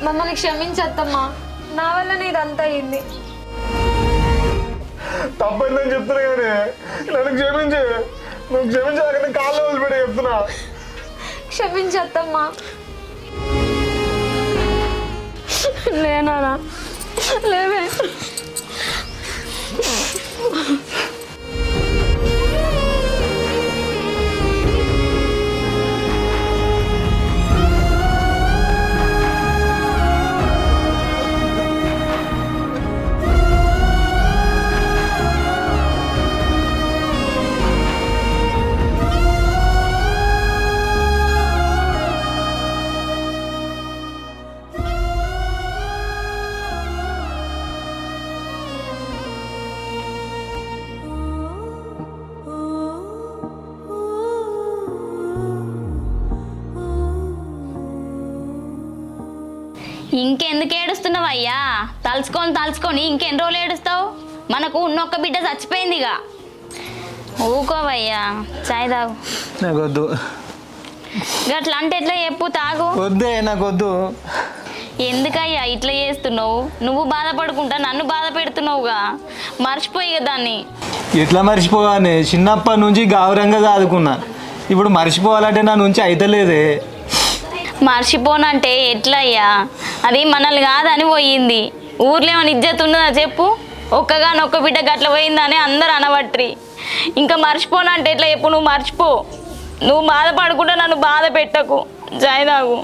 మమ్మల్ని క్షమించత్తమ్మా, నా వల్లనే ఇదంతా అయింది. తప్పైందని చెప్తున్నా కానీ నన్ను క్షమించు. నువ్వు క్షమించాక కాళ్ళు వదిలిపెట్టి చెప్తున్నా. క్షమించత్తమ్మా. లేనా లేవే. ఇంకెందుకు ఏడుస్తున్నావు అయ్యా? తలుచుకొని ఇంకెన్ని రోజులు ఏడుస్తావు? మనకు ఉన్నొక్క బిడ్డ చచ్చిపోయిందిగా. ఊకోవయ్యా, చాయ్ తాగు. నాకు వద్దు. గట్లా అంటే ఎట్లా చెప్పు, తాగు. వద్దే, నాకు వద్దు. ఎందుకయ్యా ఇట్లా చేస్తున్నావు? నువ్వు బాధపడుకుంటా నన్ను బాధ పెడుతున్నావుగా. మర్చిపోయి దాన్ని. ఎట్లా మర్చిపోగానే? చిన్నప్పటి నుంచి గౌరవంగా చదువుకున్నా. ఇప్పుడు మర్చిపోవాలంటే నా నుంచి అయితలేదే. మర్చిపోనంటే ఎట్లయ్యా? అది మనల్ని కాదని పోయింది. ఊర్లో ఏమైనా ఇజ్జత్ ఉన్నదా చెప్పు? ఒక్కగానొక్క బిడ్డ గట్ల పోయిందని అందరు అనబట్రి. ఇంకా మర్చిపోనంటే ఎట్లా చెప్పు? నువ్వు మర్చిపో. నువ్వు బాధపడకుండా నన్ను బాధ పెట్టకు. జాయిదాగు.